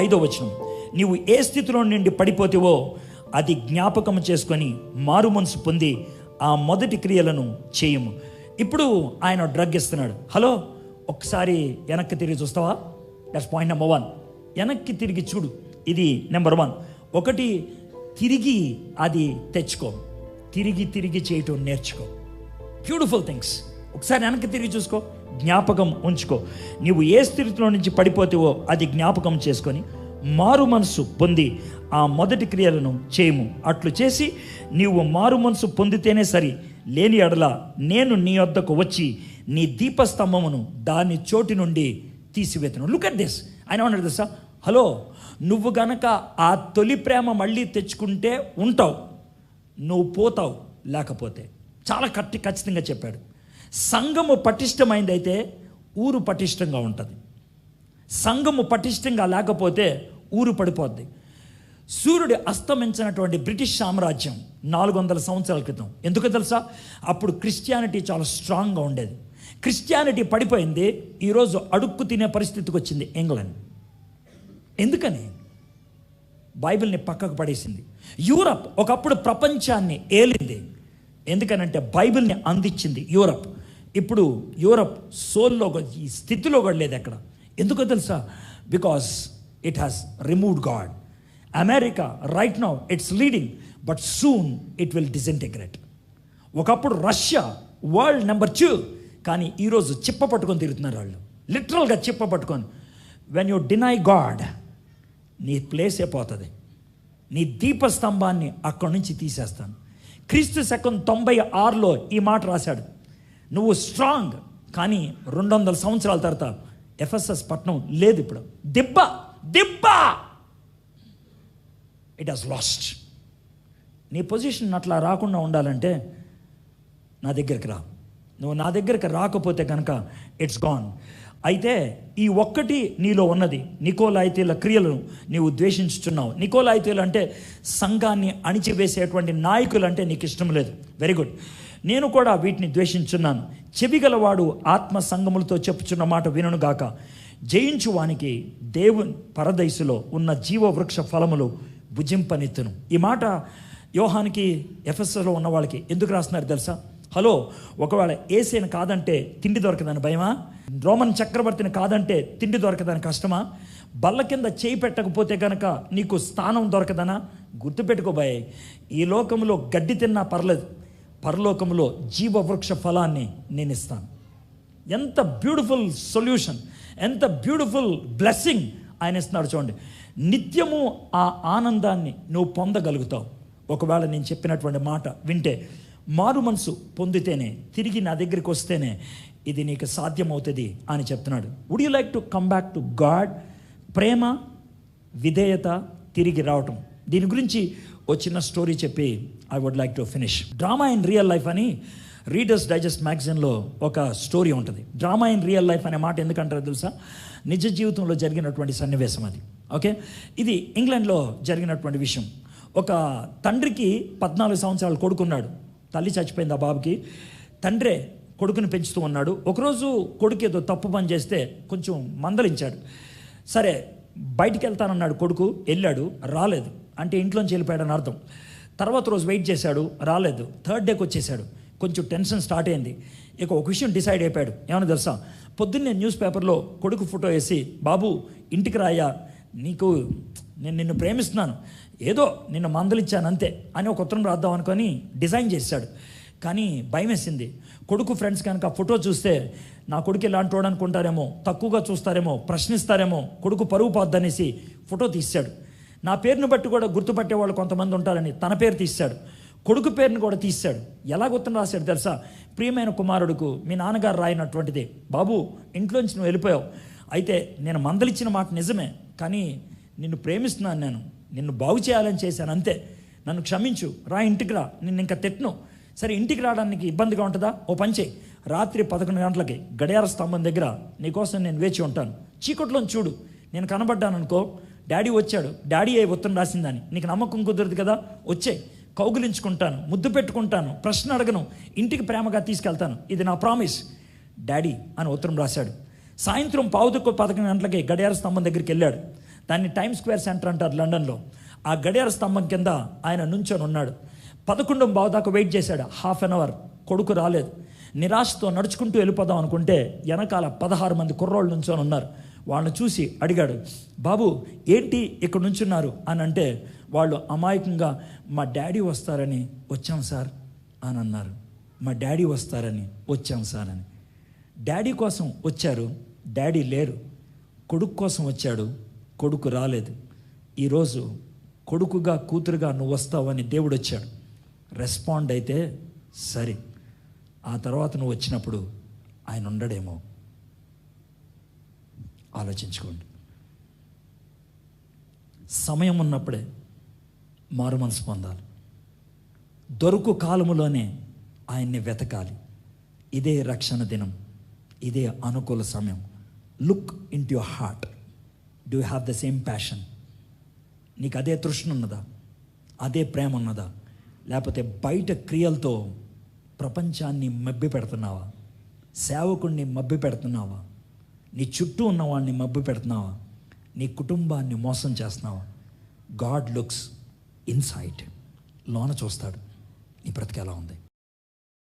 5వ వచనం, నీవు ఏ స్థితిలో నుండి పడిపోతేవో అది జ్ఞాపకం చేసుకొని మారు మనసు పొంది ఆ మొదటి క్రియలను చేయము. ఇప్పుడు ఆయన డ్రగ్ ఇస్తున్నాడు. హలో, ఒకసారి వెనక్కి తిరిగి చూస్తావా? That's point number 1. వెనక్కి తిరిగి చూడు. ఇది నెంబర్ 1. ఒకటి, తిరిగి అది తెచ్చుకో, తిరిగి చేయటం నేర్చుకో. Beautiful things. ఒకసారి వెనక్కి తిరిగి చూసుకో, జ్ఞాపకం ఉంచుకో. నీవు ఏ స్థితిలో నుంచి పడిపోతావో అది జ్ఞాపకం చేసుకొని మారు మనసు పొంది ఆ మొదటి క్రియలను చేయము. అట్లు చేసి నీవు మారు మనసు పొందితేనే సరి, లేని ఎడల నేను నీ వద్దకు వచ్చి నీ దీపస్తంభమును దాని చోటి నుండి తీసివేతను. Look at this. ఆయన అన్నాడు తెలుసా, హలో, నువ్వు గనక ఆ తొలి ప్రేమ మళ్ళీ తెచ్చుకుంటే ఉంటావు, నువ్వు పోతావు లేకపోతే. చాలా ఖచ్చితంగా చెప్పాడు. సంఘము పటిష్టమైందైతే ఊరు పటిష్టంగా ఉంటుంది. సంఘము పటిష్టంగా లేకపోతే ఊరు పడిపోద్ది. సూర్యుడు అస్తమించినటువంటి బ్రిటిష్ సామ్రాజ్యం 400 సంవత్సరాల క్రితం, ఎందుకో తెలుసా? అప్పుడు క్రిస్టియానిటీ చాలా స్ట్రాంగ్గా ఉండేది. క్రిస్టియానిటీ పడిపోయింది, ఈరోజు అడుక్కు తినే పరిస్థితికి వచ్చింది ఇంగ్లాండ్. ఎందుకని? బైబిల్ని పక్కకు పడేసింది. యూరప్ ఒకప్పుడు ప్రపంచాన్ని ఏలింది, ఎందుకనంటే బైబిల్ని అందించింది యూరప్. ఇప్పుడు యూరప్ సోల్లో ఈ స్థితిలో కూడా లేదు ఎక్కడ. ఎందుకో తెలుసా? Because it has removed God. America right now it's leading, but soon it will disintegrate. ఒకప్పుడు రష్యా వరల్డ్ నెంబర్ 2, కానీ ఈరోజు చిప్ప పట్టుకొని తిరుగుతున్నారు వాళ్ళు, లిటరల్గా చిప్ప పట్టుకొని. వెన్ యూ డినై గాడ్, నీ ప్లేస్ అయిపోతుంది. నీ దీపస్తంభాన్ని అక్కడి నుంచి తీసేస్తాను. క్రీస్తు శకం 96లో ఈ మాట రాశాడు. నువ్వు స్ట్రాంగ్, కానీ 200 సంవత్సరాల తర్వాత ఎఫెసస్ పట్టణం లేదు. ఇప్పుడు దిబ్బ ఇట్ హాస్ లాస్ట్. నీ పొజిషన్ అట్లా రాకుండా ఉండాలంటే నా దగ్గరికి రా. నువ్వు నా దగ్గరికి రాకపోతే కనుక ఇట్స్ గాన్. అయితే ఈ ఒక్కటి నీలో ఉన్నది, నికోలాయితీల క్రియలను నీవు ద్వేషించుచున్నావు. నికోలాయితీలు అంటే సంఘాన్ని అణిచివేసేటువంటి నాయకులు అంటే నీకు ఇష్టం లేదు. Very good. నేను కూడా వీటిని ద్వేషించున్నాను. చెవిగలవాడు ఆత్మ సంగములతో చెప్పుచున్న మాట వినుగాక. జయించు వానికి దేవుని పరదైసులో ఉన్న జీవవృక్ష ఫలములు భుజింపనెత్తును. ఈ మాట యోహానికి ఎఫెసస్లో ఉన్న వాళ్ళకి ఎందుకు రాస్తున్నారు తెలుసా? హలో, ఒకవేళ ఏసేను కాదంటే తిండి దొరకదని భయమా? రోమన్ చక్రవర్తిని కాదంటే తిండి దొరకదని కష్టమా? బల్ల కింద చేయి పెట్టకపోతే కనుక నీకు స్థానం దొరకదనా? గుర్తుపెట్టుకోబాయ్, ఈ లోకంలో గడ్డి తిన్నా పర్లేదు, పరలోకంలో జీవవృక్ష ఫలాన్ని నేను ఇస్తాను. ఎంత బ్యూటిఫుల్ సొల్యూషన్, ఎంత బ్యూటిఫుల్ బ్లెస్సింగ్ ఆయన ఇస్తున్నాడు చూడండి. నిత్యము ఆ ఆనందాన్ని నువ్వు పొందగలుగుతావు ఒకవేళ నేను చెప్పినటువంటి మాట వింటే. మారు మనసు పొందితేనే, తిరిగి నా దగ్గరికి వస్తేనే ఇది నీకు సాధ్యమవుతుంది అని చెప్తున్నాడు. Would you like to come back to God? ప్రేమ, విధేయత, తిరిగి రావటం. దీని గురించి ఓ చిన్న స్టోరీ చెప్పి I would like to finish. Drama in real life అని రీడర్స్ డైజెస్ట్ మ్యాగజైన్లో ఒక స్టోరీ ఉంటుంది. డ్రామా ఇన్ రియల్ లైఫ్ అనే మాట ఎందుకంటారో తెలుసా? నిజ జీవితంలో జరిగినటువంటి సన్నివేశం అది. ఓకే, ఇది ఇంగ్లాండ్లో జరిగినటువంటి విషయం. ఒక తండ్రికి 14 సంవత్సరాలు కొడుకున్నాడు. తల్లి చచ్చిపోయింది ఆ బాబుకి. తండ్రే కొడుకుని పెంచుతూ ఉన్నాడు. ఒకరోజు కొడుకు ఏదో తప్పు పని చేస్తే కొంచెం మందలించాడు. సరే బయటికి వెళ్తానన్నాడు కొడుకు, వెళ్ళాడు, రాలేదు. అంటే ఇంట్లోంచి వెళ్ళిపోయాడని అర్థం. తర్వాత రోజు వెయిట్ చేశాడు, రాలేదు. 3rd డేకి వచ్చేసాడు. కొంచెం టెన్షన్ స్టార్ట్ అయింది. ఇక ఒక విషయం డిసైడ్ అయిపోయాడు. ఏమన్నా తెలుసా? పొద్దున్నే న్యూస్ పేపర్లో కొడుకు ఫోటో వేసి, బాబు ఇంటికి రాయా, నేను నిన్ను ప్రేమిస్తున్నాను, ఏదో నిన్ను మందలిచ్చాను అంతే అని ఒక ఉత్తరం రాద్దాం అనుకొని డిజైన్ చేశాడు. కానీ భయం వేసింది. కొడుకు ఫ్రెండ్స్ కనుక ఫోటో చూస్తే నా కొడుకు ఇలాంటి వాడు అనుకుంటారేమో, తక్కువగా చూస్తారేమో, ప్రశ్నిస్తారేమో, కొడుకు పరుగు పోద్దనేసి ఫోటో తీశాడు. నా పేరును బట్టి కూడా గుర్తుపట్టేవాళ్ళు కొంతమంది ఉంటారని తన పేరు తీశాడు. కొడుకు పేరుని కూడా తీశాడు. ఎలా ఉత్తరం రాశాడు తెలుసా? ప్రియమైన కుమారుడుకు మీ నాన్నగారు రాయినటువంటిది. బాబు ఇంట్లోంచి నువ్వు వెళ్ళిపోయావు, అయితే నేను మందలిచ్చిన మాట నిజమే, కానీ నిన్ను ప్రేమిస్తున్నాను, నిన్ను బాగు చేయాలని చేశాను అంతే, నన్ను క్షమించు, రా ఇంటికి రా, నిన్ను ఇంకా తిట్టను. సరే ఇంటికి రావడానికి ఇబ్బందిగా ఉంటుందా? ఓ పని చేయి, రాత్రి 11 గంటలకి గడియార స్తంభం దగ్గర నీకోసం నేను వేచి ఉంటాను. చీకట్లో చూడు, నేను కనబడ్డాను అనుకో, డాడీ వచ్చాడు, డాడీ అయ్యి ఉత్తరం రాసిందని నీకు నమ్మకం కుదరదు కదా, వచ్చే కౌగులించుకుంటాను, ముద్దు పెట్టుకుంటాను, ప్రశ్న అడగను, ఇంటికి ప్రేమగా తీసుకెళ్తాను, ఇది నా ప్రామిస్ డాడీ అని ఉత్తరం రాశాడు. సాయంత్రం 11 గంటలకి గడియార స్తంభం దగ్గరికి వెళ్ళాడు. దాన్ని టైమ్ స్క్వేర్ సెంటర్ అంటారు లండన్లో. ఆ గడియార స్తంభం కింద ఆయన నుంచొని ఉన్నాడు. 11:15 దాకా వెయిట్ చేశాడు, హాఫ్ అన్ అవర్. కొడుకు రాలేదు. నిరాశతో నడుచుకుంటూ వెళ్ళిపోదాం అనుకుంటే వెనకాల 16 మంది కుర్రోళ్ళు నుంచొని ఉన్నారు. వాళ్ళని చూసి అడిగాడు, బాబు ఏంటి ఇక్కడ నుంచున్నారు అని అంటే, వాళ్ళు అమాయకంగా మా డాడీ వస్తారని వచ్చాం సార్ అని అన్నారు. మా డాడీ వస్తారని వచ్చాం సార్ అని. డాడీ కోసం వచ్చారు, డాడీ లేరు. కొడుకు కోసం వచ్చాడు, కొడుకు రాలేదు. ఈరోజు కొడుకుగా కూతురుగా నువ్వు వస్తావని దేవుడు వచ్చాడు. రెస్పాండ్ అయితే సరే, ఆ తర్వాత నువ్వు వచ్చినప్పుడు ఆయన ఉండడేమో. ఆలోచించుకోండి. సమయం ఉన్నప్పుడే మారు మనసు పొందాలి. దొరుకు కాలములోనే ఆయన్ని వెతకాలి. ఇదే రక్షణ దినం, ఇదే అనుకూల సమయం. Look in to your heart. Do you have the same passion? నీకు అదే తృష్ణ ఉన్నదా? అదే ప్రేమ ఉన్నదా? లేకపోతే బయట క్రియలతో ప్రపంచాన్ని మభ్య పెడుతున్నావా? సేవకుడిని మభ్య పెడుతున్నావా? నీ చుట్టూ ఉన్న వాడిని మభ్య పెడుతున్నావా? నీ కుటుంబాన్ని మోసం చేస్తున్నావా? God looks inside. లోన చూస్తాడు నీ బ్రతికి ఎలా ఉంది.